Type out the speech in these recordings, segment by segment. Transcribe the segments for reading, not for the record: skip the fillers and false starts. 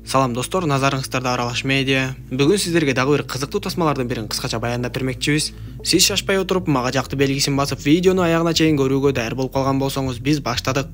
Салам достор, назарыңыздарда Аралаш медиа. Бүгүн сиздерге дагы бир кызыктуу тасмалардын бирин кыскача баяндап бермекчибиз. Сиз шашпай отуруп, мага жакты белгисин басып, видеону аягына чейин көрүүгө даяр болуп калган болсоңуз, биз баштадык.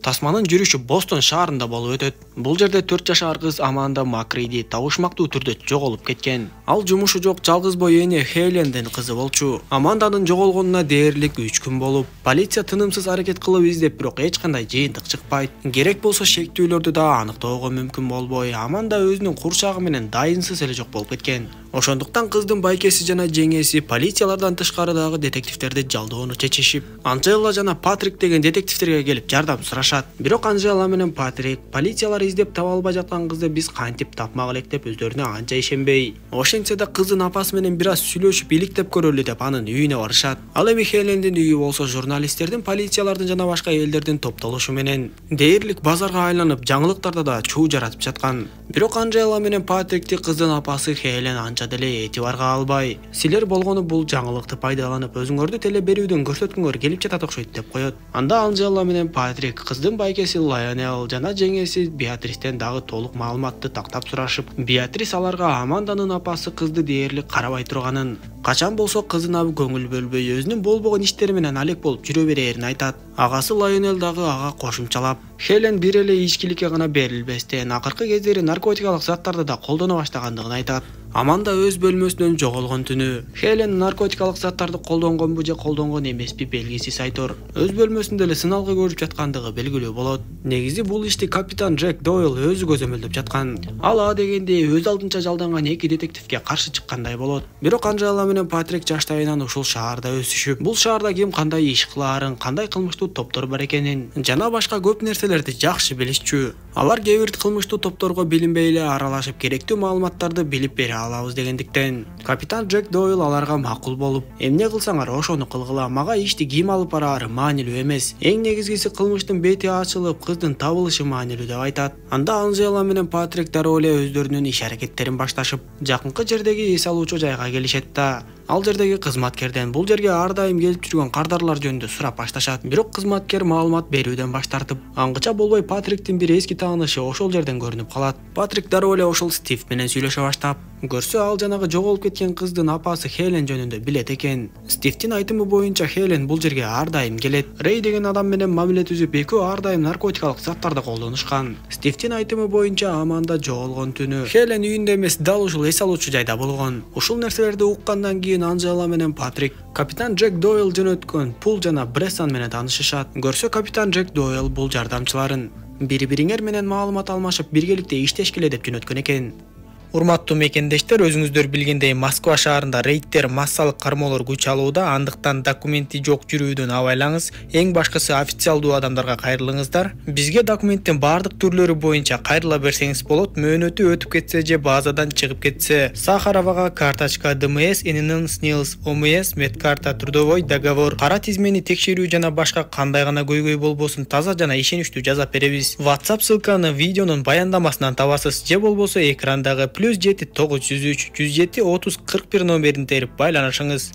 Тасманын жүрүшү Бостон шаарында болуп өтөт. Бул жерде 4 жашар кыз Аманда Макриди табышмактуу түрдө жоголуп кеткен. Ал жумушу жок жалгыз бой эне Хейлендин кызы болчу. Аманданын жоголгонуна дээрлик 3 күн болуп, полиция тынымсыз аракет кылып издеп, бирок эч кандай жыйынтык чыкпайт. Керек болсо шектүүлөрдү да аныктоого мүмкүн болбой, Аманда өзүнүн курчагы менен дайынсыз эле жок болуп кеткен. Ошондуктан кыздын байкеси жана жеңеси полициялардан тышкарыдагы детективтерди жалдоону чечишип, Анжела жана Патрик деген детективтерге келип жардам сурашат. Бирок Анжела менен Патрик полициялар издеп таба албай жаткан кызды биз кантип тапмак элек деп өздөрүнө анча ишенбей. Ошентсе да кыздын апасы менен бир аз сүйлөшүп иликтеп көрөлү деп анын үйүнө барышат. Ал эми Хелендин үйү болсо журналисттердин, полициялардын жана башка элдердин топтолушу менен дээрлик базарга айланып, жаңылыктарда да чуу жаратып жаткан. Бирок Анжела менен Патрикти кыздын апасы Хелен анча деле этибарга албай. Силер болгону бул жаңылыкты пайдаланып, өзүңөрдү теле берүүдөн көрсөткөнгөр келип жатат окшойт деп коет. Анда Анжела менен Патрик кыздын байкеси Лайонел жана жеңеси Беатристен дагы толук маалыматты тактап сурашып, Беатрис аларга Аманданын апасы кызды дээрлик карабай турганын, качан болсо кызына көңүл бөлбөй, өзүнүн болбогон иштери менен алек болуп жүрө берерин айтат. Агасы Лайонел дагы ага кошумчалап, Хелен бир эле ичкиликке гана берилбестен, акыркы кездери наркотикалык заттарды да колдоно баштагандыгын айтат. Аманда өз бөлмөсүнөн жоголгон түнү Хелен наркотикалык заттарды колдонгонбу же колдонгон эмеспи белгисиз айтор. Өз бөлмөсүндө эле сыналгы көрүп жаткандыгы белгилүү болот. Негизи бул ишти капитан Джек Дойл өзү көзөмөлдөп жаткан. Ал дегенде өз алдынча жалданган эки детективге каршы чыккандай болот. Бирок Анжела менен Патрик жаштайынан ушул шаарда өсүшүп, бул шаарда ким кандай иш кылаарын, кандай кылмыштуу топтор бар экенин жана башка көп нерселерди жакшы билишчү. Алар кээ бир кылмыштуу топторго билинбей эле аралашып, керектүү маалыматтарды билип бере алабыз дегендиктен, капитан Джек Дойл аларга макул болуп, эмне кылсаңар ошону кылгыла, мага ишти ким алып бараары маанилүү эмес. Эң негизгиси кылмыштын бети ачылып, кыздын табылышы маанилүү деп айтат. Анда Анжела менен Патрик дароо эле өздөрүнүн иш аракеттерин башташып, жакынкы жердеги эс алуучу жайга келишет да. Ал жердеги кызматкерден бул жерге ар дайым келип жүргөн кардарлар жөнүндө сурап башташат. Бирок кызматкер маалымат берүүдөн баш тартып, аңгыча болбой Патриктин бир эски таанышы ошол жерден көрүнүп калат. Патрик дароо эле ошол Стив менен сүйлөшө баштап, көрсө ал жанагы жоголуп кеткен кыздын апасы Хелен жөнүндө билет экен. Стивдин айтымы боюнча Хелен бул жерге ар дайым келет. Рей деген адам менен мамиле түзүп, экөө ар дайым наркотикалык заттарды колдонушкан. Стивдин айтымы боюнча Аманда жоголгон түнү Хелен үйүндө эмес, дал ушул эс алуучу жайда болгон. Ушул нерселерди уккандан кийин Анжела менен Патрик капитан Джек Дойл жөнөткөн Пул жана Брессан менен таанышышат. Көрсө капитан Джек Дойл бул жардамчыларын бири-бириңер менен маалымат алмашып, биргеликте иштешкиле деп жөнөткөн экен. Урматтуу мекендештер, өзүңүздөр билгендей Москва шаарында рейдтер, массалык кармоолор күч алууда, андыктан документи жок жүрүүдөн абайлаңыз. Эң башкысы официалдуу адамдарга кайрылыңыздар. Бизге документтин бардык түрлөрү боюнча кайрыла берсеңиз болот. Мөөнөтү өтүп кетсе же базадан чыгып кетсе, Сахаровага карточка ДМС, ИНН СНИЛС, ОМС, медкарта, трудовой договор, кара тизмени текшерүү жана башка кандай гана көйгөй болбосун таза жана ишеничтүү жазап беребиз. WhatsApp ссылканы видеонун баяндамасынан табасыз, же болбосо экрандагы +7 903 107 30 41 номерин терип байланышыңыз.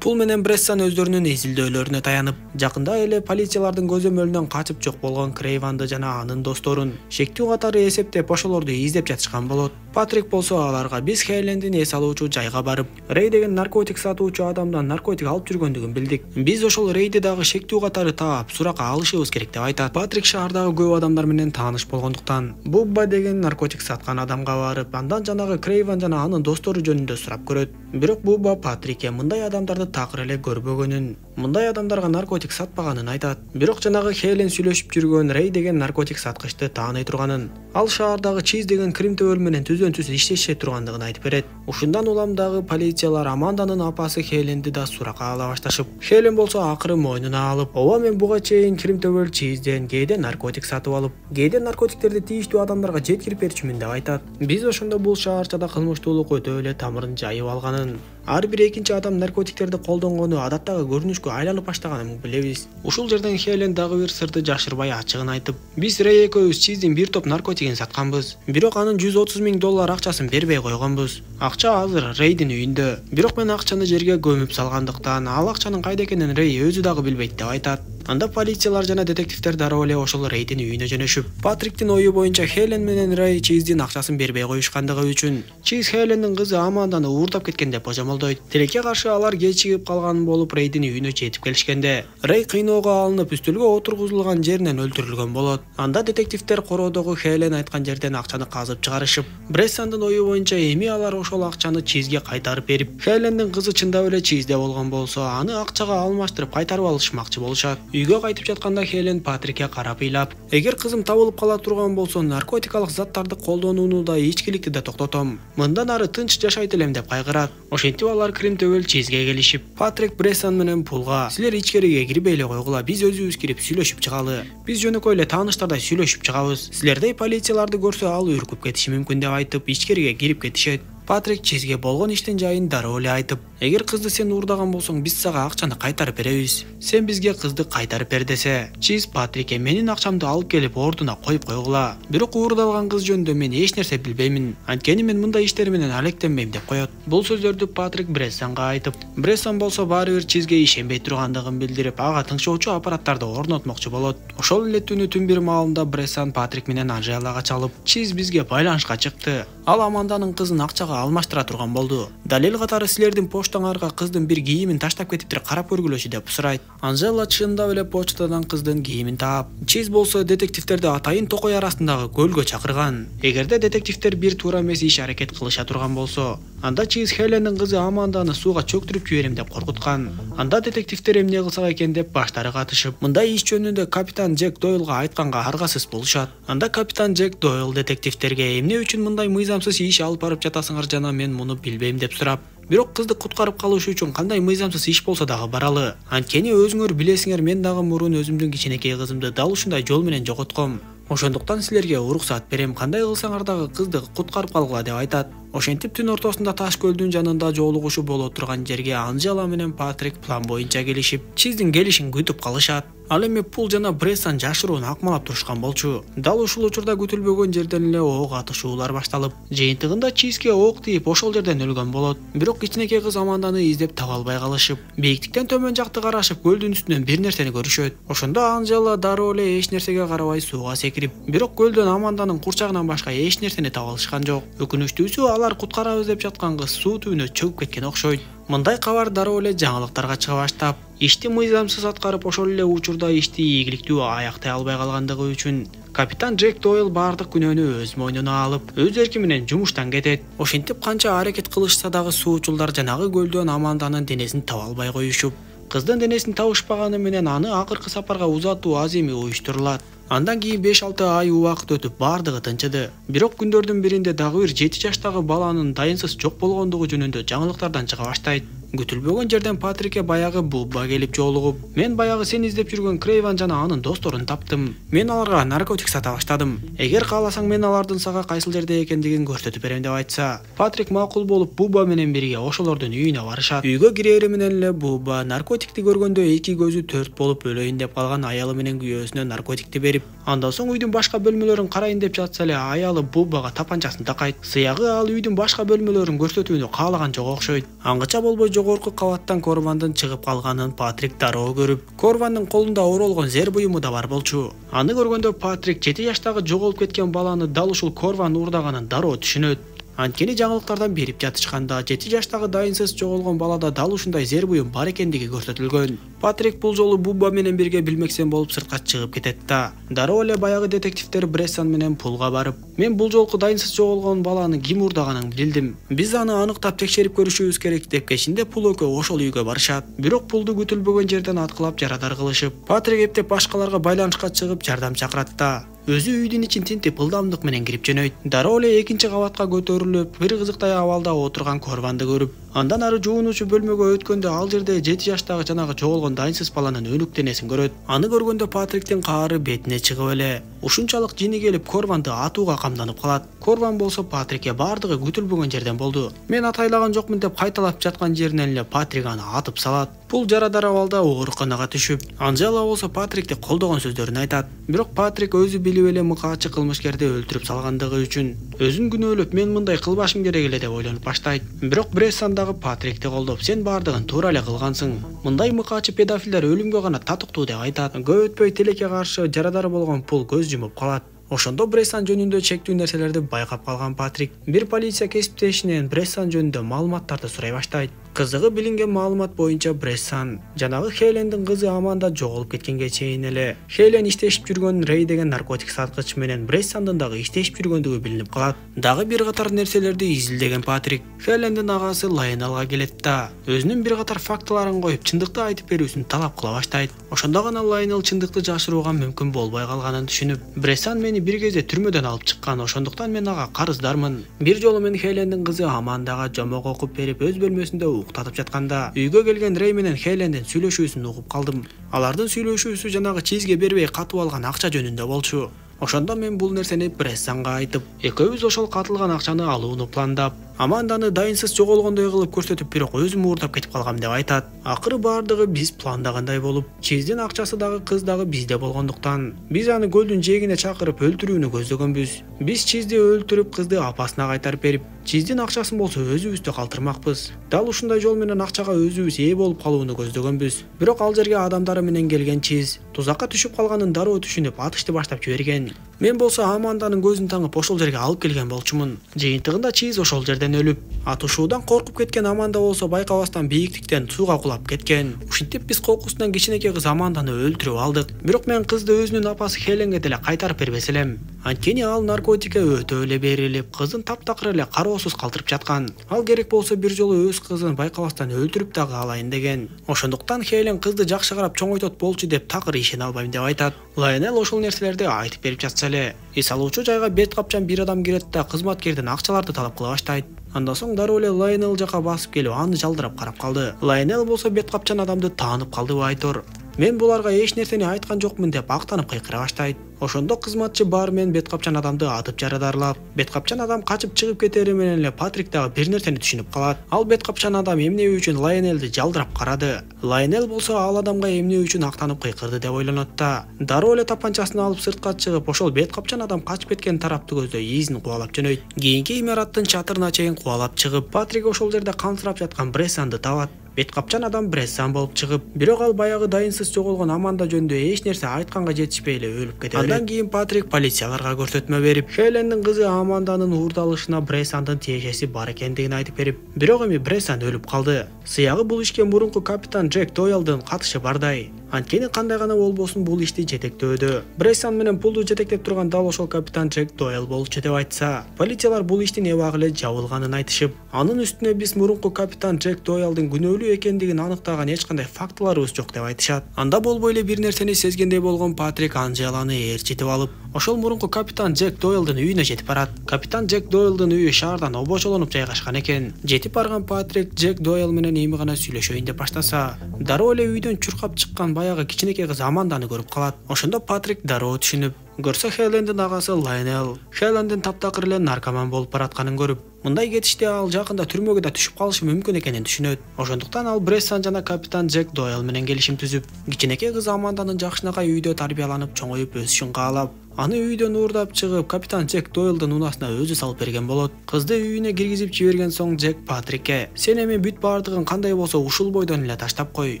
Пул менен Брессан өздөрүнүн изилдөөлөрүнө таянып, жакында эле полициялардын көзөмөлүнөн качып жок болгон Крейванды жана анын досторун шектүү катары эсептеп, ошолорду издеп жатышкан болот. Патрик болсо аларга биз Хейлендин эс алуучу жайга барып, Рей деген наркотик сатуучу адамдан наркотик алып жүргөндүгүн билдик. Биз ошол Рейди дагы шектүү катары таап, суракка алышыбыз керек деп айтат. Патрик шаардагы көп адамдар менен тааныш болгондуктан, Бубба деген наркотик саткан адамга барып, андан жанагы Крейван жана анын достору жөнүндө сурап көрөт. Бирок Бубба Патрикке мындай адамдарды такыр эле көрбөгөнүн, мындай адамдарга наркотик сатпаганын айтат. Бирок жанагы Хелен сүйлөшүп жүргөн Рей деген наркотик саткычты тааный турганын, ал шаардагы Чиз деген Крим төбөл менен түздөн-түз иштеше тургандыгын айтып берет. Ушундан улам дагы полициялар Аманданын апасы Хеленди да суракка ала башташып, Хелен болсо акыры мойнуна алып, ооба мен буга чейин Крим төбөл Чизден кээде наркотик сатып алып, кээде наркотиктерди тийиштүү адамдарга жеткирип берчүмүн деп айтат. Биз ошондо бул шаарчада кылмыштуулук өтө эле тамырын жайып алганын, Ар бир экинчи адам наркотиктерди колдонгону адаттагы көрүнүшкө айланып баштаганын билебиз. Ушул жерден Хелен дагы бир сырды жашырбай ачыгын айтып, биз Рэй экөөбүз Чиздин бир топ наркотигин сатканбыз. Бирок анын $130,000 акчасын бербей койгонбуз. Акча азыр Рейдин үйүндө. Бирок мен акчаны жерге көмүп салгандыктан ал акчанын кайда экенин Рэй өзү дагы билбейт деп айтат. Анда полициялар жана детективдер дароо эле ошол Рейдин үйүнө жөнөшүп, Патриктин ою боюнча Хелен менен Рэй Чиздин акчасын бербей коюшкандыгы үчүн Чиз Хелендин кызы Аманданы уурдап кеткен деп божомолдойт. Тилекке каршы алар кечигип калган болуп Рейдин үйүнө жетип келишкенде Рэй кыйноого алынып үстөлгө отургузулган жеринен өлтүрүлгөн болот. Анда детективдер короодогу Хелен айткан жерден акчаны казып чыгарышып, Брессандын ою боюнча эми алар ошол акчаны Чизге кайтарып берип, Хелендин кызы чындап эле Чизде болгон болсо, аны акчага алмаштырып кайтарып алышмакчы болушат. Үйгө кайтып жатканда Хелен Патрикке карап ыйлап, эгер кызым табылып кала турган болсо, наркотикалык заттарды колдонууну да ичкиликти да токтотом. Мындан ары тынч жашайт элем деп кайгырат. Ошентип алар Крим төбөл Чизге келишип, Патрик Брессан менен Пулга, силер ичкериге кирбей эле койгула, биз өзүбүз кирип сүйлөшүп чыгалы. Биз жөнөкөй эле тааныштардай сүйлөшүп чыгабыз. Силердей полицияларды көрсө ал үркүп кетиши мүмкүн деп айтып, ичкериге кирип кетишет. Патрик Чизге болгон иштин жайын дароо эле айтып, эгер кызды сен уурдаган болсоң, биз сага акчаны кайтарып беребиз. Сен бизге кызды кайтарып бер десе, Чиз Патрикке менин акчамды алып келип ордуна коюп койгула. Бирок уурдалган кыз жөнүндө мен эч нерсе билбеймин. Анткени мен мындай иштер менен алектенбейм деп коет. Бул сөздөрдү Патрик Брессанга айтып, Брессан болсо баары бир Чизге ишенбей тургандыгын билдирип, ага тыңшоочу аппараттарды орнотмокчу болот. Ошол эле түнү түн бир маалында Брессан Патрик менен Анжелага чалып, Чиз бизге байланышка чыкты. Ал Аманданын кызын акчага алмаштыра турган болду. Далил катары силердин почтаңарга кыздын бир кийимин таштап кетиптир, карап көргүлөчү деп сурайт. Анжела чындап эле почтадан кыздын кийимин таап, Чиз болсо детективтерди Атайын Токой арасындагы көлгө чакырган. Эгерде детективтер бир туура эмес иш аракет кылыша турган болсо, анда Чиз Хелендин кызы Аманданы сууга чөктүрүп жиберем деп коркуткан. Анда детективтер эмне кылсак экен деп баштары катышып, мындай иш жөнүндө капитан Джек Дойлга айтканга аргасыз болушат. Анда капитан Джек Дойл детективтерге эмне үчүн мындай мыйзамсыз иш алып барып жатасыңар жана мен муну билбейм деп сурап, бирок кызды куткарып калыш үчүн кандай мыйзамсыз иш болсо дагы баралы. Анткени өзүңөр билесиңер, мен дагы мурун өзүмдүн кичинекей кызымды дал ушундай жол менен жоготком. Ошондуктан силерге уруксат берем, кандай кылсаңар дагы кызды куткарып калгыла деп айтат. Ошентип түн ортосунда Таш көлдүн жанында жолугушу боло турган жерге Анжела менен Патрик план боюнча келишип, Чиздин келишин күтүп калышат. Ал эми Пул жана Брессан жашыруун акмалап турушкан болчу. Дал ушул учурда күтүлбөгөн жерден эле ок атышуулар башталып, жыйынтыгында Чизге ок тийип ошол жерден өлгөн болот. Бирок кичинекей кыз Аманданы издеп таба албай калышып, бийиктиктен төмөн жакты карашып, көлдүн үстүнөн бир нерсени көрүшөт. Ошондо Анжела дароо эле эч нерсеге карабай сууга секирип, бирок көлдөн Аманданын курчагынан башка эч нерсени таба алышкан жок. Өкүнүчтүүсү, алар куткарабыз деп жаткан кыз суу түбүнө чөгүп кеткен окшойт. Мындай кабар дароо эле жаңылыктарга чыга баштап, ишти мыйзамсыз аткарып, ошол эле учурда ишти ийгиликтүү аяктай албай калгандыгы үчүн капитан Джек Дойл бардык күнөөнү өз мойнуна алып, өз эрки менен жумуштан кетет. Ошентип канча аракет кылышса дагы суучулдар жанагы көлдөн Аманданын денесин таба албай коюшуп, кыздын денесин табышпаганы менен аны акыркы сапарга узатуу аземи уюштурулат. Андан кийин 5-6 ай убакыт өтүп бардыгы тынчыды. Бирок күндөрдүн биринде дагы бир 7 жаштагы баланын дайынсыз жок болгондугу жөнүндө жаңылыктардан чыга баштайт. Күтүлбөгөн жерден Патрикке баягы Бубба келип жолугуп, мен баягы сен издеп жүргөн Крейван жана анын досторун таптым. Мен аларга наркотик сата баштадым. Эгер кааласаң, мен алардын сага кайсыл жерде экендигин көрсөтүп берем деп айтса, Патрик макул болуп Бубба менен бирге ошолордун үйүнө барышат. Үйгө кирери менен эле Бубба наркотикти көргөндө эки көзү төрт болуп өлөйүн деп калган аялы менен күйөөсүнө наркотикти берип, андан соң үйдүн башка бөлмөлөрүн карайын деп жатса эле аялы Буббага тапанчасын такайт. Сыягы ал үйдүн башка бөлмөлөрүн көрсөтүүнү каалаган жок окшойт. Аңгыча болбой жогорку кабаттан Корвандын чыгып калганын Патрик дароо көрүп, Корвандын колунда оролгон зер буюму да бар болчу. Аны көргөндө Патрик 7 жаштагы жоголуп кеткен баланы дал ушул Корван уурдаганын дароо түшүнөт. Анткени жаңылыктардан берип жатышканда 7 жаштагы дайынсыз жоголгон балада дал ушундай зер буюм бар экендиги көрсөтүлгөн. Патрик бул жолу Бубба менен бирге билмексен болуп сыртка чыгып кетет да. Дароо эле баягы детективтер Брессан менен Пулга барып, мен бул жолку дайынсыз жоголгон баланы ким уурдаганын билдим. Биз аны аныктап текшерип көрүшүбүз керек деп кечинде Пул экөө ошол үйгө барышат. Бирок Пулду күтүлбөгөн жерден аткылап жарадар кылышып, Патрик эптеп башкаларга байланышка чыгып жардам чакырат да. Өзү үйдүн ичин тинтип ылдамдык менен кирип жөнөйт. Дароо эле экинчи кабатка көтөрүлүп, бир кызыктай абалда отурган Корванды көрүп, Андан ары жуунуучу бөлмөгө өткөндө ал жерде 7 жаштагы жанагы жоголгон дайынсыз баланын өлүк денесин көрөт. Аны көргөндө Патриктин каары бетине чыгып эле ушунчалык жини келип Корванды атууга камданып калат. Корван болсо Патрикке бардыгы күтүлбөгөн жерден болду. Мен атайлаган жокмун деп кайталап жаткан жеринен эле Патрик аны атып салат. Бул жарадар абалда ооруканага түшүп, Анжела болсо Патрикти колдогон сөздөрүн айтат. Бирок Патрик өзү билип эле мыкаачы кылмышкерди өлтүрүп салгандыгы үчүн өзүн күнөөлөп, мен мындай кылбашым керек эле деп ойлонуп баштайт. Бирок Брессан дагы Патрикти колдоп, сен бардыгын туура эле кылгансың. Мындай мыкаачы педофилдер өлүмгө гана татыктуу деп айтат. Көп өтпөй тилекке каршы жарадары болгон Пул көз жумуп калат. Ошондо Брессан жөнүндө чектүү нерселерди байкап калган Патрик бир полиция кесиптешинен Брессан жөнүндө маалыматтарды сурай баштайт. Кызыгы билинген маалымат боюнча Брессан жанагы Хелендин кызы Аманда жоголуп кеткенге чейин эле Хелен иштешип жүргөн Рей деген наркотик саткыч менен Брессандын дагы иштешип жүргөндүгү билинип калат. Дагы бир катар нерселерди изилдеген Патрик Хелендин агасы Лайонелга келет да өзүнүн бир катар фактыларын коюп чындыкты айтып берүүсүн талап кыла баштайт. Ошондо гана Лайонел чындыкты жашырууга мүмкүн болбой калганын түшүнүп, Брессан мени бир кезде түрмөдөн алып чыккан, ошондуктан мен ага карыздармын. Бир жолу мен Хелендин кызы Амандага жомок окуп берип өз бөлмөсүндө уктатып жатканда үйгө келген Рей менен Хелендин сүйлөшүүсүн угуп калдым. Алардын сүйлөшүүсү жанагы чизге бербей катып алган акча жөнүндө болчу. Ошондо мен бул нерсени Брессанга айтып, экөөбүз ошол катылган акчаны алууну пландап, Аманданы дайынсыз жоголгондой кылып көрсөтүп, бирок өзүм уурдап кетип калгам деп айтат. Акыры бардыгы биз пландагандай болуп, чиздин акчасы дагы кыз дагы бизде болгондуктан, биз аны көлдүн жээгине чакырып өлтүрүүнү көздөгөнбүз. Биз чизди өлтүрүп, кызды апасына кайтарып берип, чиздин акчасын болсо өзүбүздө калтырмакпыз. Дал ушундай жол менен акчага өзүбүз ээ болуп калууну көздөгөнбүз. Бирок ал жерге адамдары менен келген чиз тузакка түшүп калганын дароо түшүнүп, атышты баштап жиберген. Мен болсо Аманданын көзүн таңып ошол жерге алып келген болчумун. Жыйынтыгында чиз ошол жерден өлүп, атышуудан коркуп кеткен Аманда болсо байкабастан бийиктиктен сууга кулап кеткен. Ушинтип биз кокусунан кичинекей кыз Аманданы өлтүрүп алдык. Бирок мен кызды өзүнүн апасы Хеленге деле кайтарып бербес элем. Анткени ал наркотикке өтө эле берилип, кызын таптакыр эле кароосуз калтырып жаткан. Ал керек болсо бир жолу өз кызын байкабастан өлтүрүп дагы алайын деген. Ошондуктан Хелен кызды жакшы карап чоңойтот болчу деп такыр ишене албайм деп айтат. Лайонел ошол нерселерди айтып берип жатса эле, эс алуучу жайга бет капчан бир адам кирет да кызматкерден акчаларды талап кыла баштайт. Андан соң дароо эле Лайонел жака басып келип, аны жалдырап карап калды. Лайонел болсо бет капчан адамды таанып калдыбы айтор. Мен буларга эч нерсени айткан жокмун деп актанып кыйкыра баштайт. Ошондо кызматчы бар мен бет капчан адамды атып жарадарлап, бет капчан адам качып чыгып кетери менен эле Патрик дагы бир нерсени түшүнүп калат. Ал бет капчан адам эмне үчүн Лайонелди жалдырап карады. Лайонел болсо ал адамга эмне үчүн актанып кыйкырды деп ойлонот да. Дароо эле тапанчасын алып сыртка чыгып, ошол бет капчан адам качып кеткен тарапты көздөй изин кубалап жөнөйт. Кийинки имараттын чатырына чейин кубалап чыгып, Патрик ошол жерде камсырап жаткан Брессанды табат. Бет капчан адам Брессан болуп чыгып, бирок ал баягы дайынсыз жоголгон Аманда жөнүндө эч нерсе айтканга жетишпей эле өлүп кетет. Андан кийин Патрик полицияларга көрсөтмө берип, Хелендин кызы Аманданын уурдалышына Брессандын тиешеси бар экендигин айтып берип, бирок эми Брессан өлүп калды. Сыягы бул ишке мурунку капитан Джек Дойлдун катышы бардай. Анткени кандай гана болбосун бул ишти жетектөөдө Брессан менен Пулду жетектеп турган дал ошол капитан Джек Дойл болчу деп айтса, полициялар бул иштин эбак эле жабылганын айтышып, анын үстүнө биз мурунку капитан Джек Дойлдун күнөөлүү экендигин аныктаган эч кандай фактыларыбыз жок деп айтышат. Анда болбой эле бир нерсени сезгендей болгон Патрик Анжеланы ээрчитип алып, ошол мурунку капитан Джек Дойлдун үйүнө жетип барат. Капитан Джек Дойлдун үйү шаардан обочолонуп жайгашкан экен. Жетип барган Патрик Джек Дойл менен эми гана сүйлөшөйүн деп баштаса, дароо эле үйдөн чуркап чыккан баягы кичинекей кыз Аманданы көрүп калат. Ошондо Патрик дароо түшүнүп, көрсө Хелендин агасы Лайонел Хелендин таптакыр эле наркоман болуп баратканын көрүп, мындай кетиште ал жакында түрмөгө да түшүп калышы мүмкүн экенин түшүнөт. Ошондуктан ал Брессан жана капитан Джек Дойл менен келишим түзүп, кичинекей кыз Аманданын жакшынакай үйдө тарбияланып чоңоюп өсүшүн каалап, аны үйдөн уурдап чыгып, капитан Джек Дойлдун унаасына өзү салып берген болот. Кызды үйүнө киргизип жиберген соң Джек Патрикке, сен эми бүт бардыгын кандай болсо ушул бойдон эле таштап кой.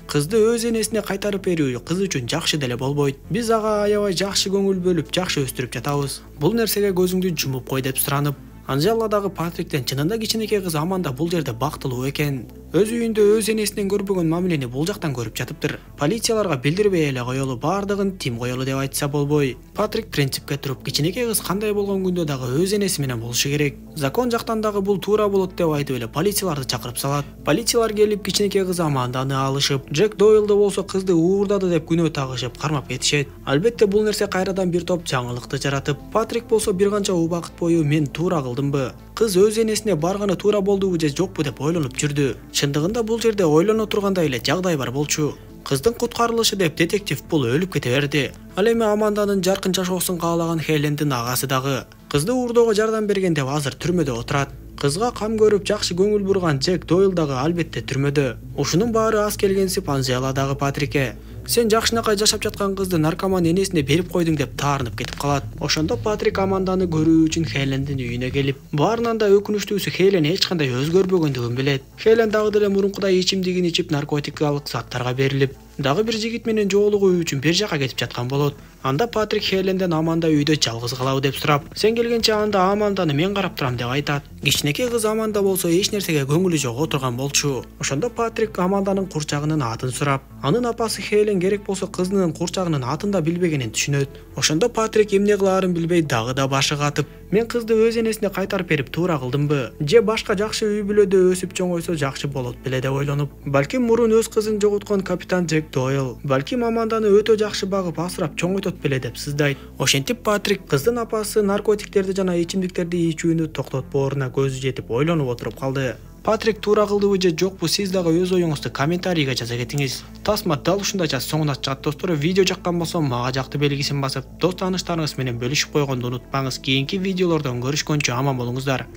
Кызды өз энесине кайтарып берүү кыз үчүн жакшы деле болбойт. Биз ага аябай жакшы көңүл бөлүп, жакшы өстүрүп жатабыз. Бул нерсеге көзүңдү жумуп кой деп суранып, Анжела дагы Патриктен чынында кичинекей кыз Аманда бул жерде бактылуу экен. Өз үйүндө өз энесинен көрбөгөн мамилени бул жактан көрүп жатыптыр. Полицияларга билдирбей эле коелу, бардыгын тим коелу деп айтса болбой. Патрик принципке туруп, кичинекей кыз кандай болгон күндө дагы өз энеси менен болушу керек. Закон жактан дагы бул туура болот деп айтып эле полицияларды чакырып салат. Полициялар келип кичинекей кыз Аманданы алышып, Джек Дойлду болсо кызды уурдады деп күнөө тагышып кармап кетишет. Албетте бул нерсе кайрадан бир топ жаңылыкты жаратып, Патрик болсо бир канча убакыт бою мен туура кылдымбы, Кыз өз энесине барганы туура болдубу же жокпу деп ойлонуп жүрдү. Чындыгында бул жерде ойлоно тургандай эле жагдай бар болчу. Кыздын куткарылышы деп детектив бул өлүп кете берди. Ал эми Аманданын жаркын жашоосун каалаган Хелендин агасы дагы кызды уурдоого жардам берген деп азыр түрмөдө отурат. Кызга кам көрүп жакшы көңүл бурган Джек Дойл дагы албетте түрмөдө. Ушунун баары аз келгенсип Анжела дагы Патрикке сен жакшынакай жашап жаткан кызды наркоман энесине берип койдуң деп таарынып кетип калат. Ошондо Патрик Аманданы көрүү үчүн Хелендин үйүнө келип, баарынан да өкүнүчтүүсү Хелен эч кандай өзгөрбөгөндүгүн билет. Хелен дагы деле мурункудай ичимдигин ичип наркотикалык заттарга берилип, дагы бир жигит менен жоолугуу үчүн бир жака кетип жаткан болот. Анда Патрик Хеленден Аманда үйдө жалгыз калабы деп сурап, сен келгенче анда Аманданы мен карап турам деп айтат. Кичинекей кыз Аманда болсо эч нерсеге көңүлү жок отурган болчу. Ошондо Патрик Аманданын курчагынын атын сурап, анын апасы Хелен керек болсо кызынын курчагынын атын да билбегенин түшүнөт. Ошондо Патрик эмне кылаарын билбей дагы да башы катып, мен кызды өз энесине кайтарып берип туура кылдымбы? Же башка жакшы үй бүлөдө өсүп чоңойсо жакшы болот беле деп ойлонуп, балким мурун өз кызын жоготкон капитан Джек Дойл, балким Аманданы өтө жакшы багып асырап чоңойтот беле деп сыздайт. Ошентип Патрик кыздын апасы наркотиктерди жана ичимдиктерди ичүүнү токтотпооруна көзү жетип ойлонуп отуруп калды. Патрик туура кылдыбы же жокпу, сиз дагы өз оюңузду комментарийге жаза кетиңиз. Тасма дал ушундайча соңуна чыгат достор. Видео жаккан болсо мага жакты белгисин басып, дос тааныштарыңыз менен бөлүшүп койгонду унутпаңыз. Кийинки видеолордон көрүшкөнчө аман болуңуздар.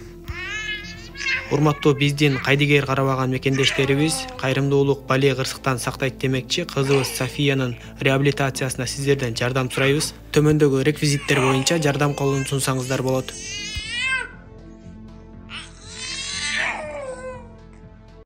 Урматтуу биздин кайдыгер карабаган мекендештерибиз, кайрымдуулук бале кырсыктан сактайт демекчи кызыбыз Софиянын реабилитациясына сиздерден жардам сурайбыз. Төмөндөгү реквизиттер боюнча жардам колун сунсаңыздар болот.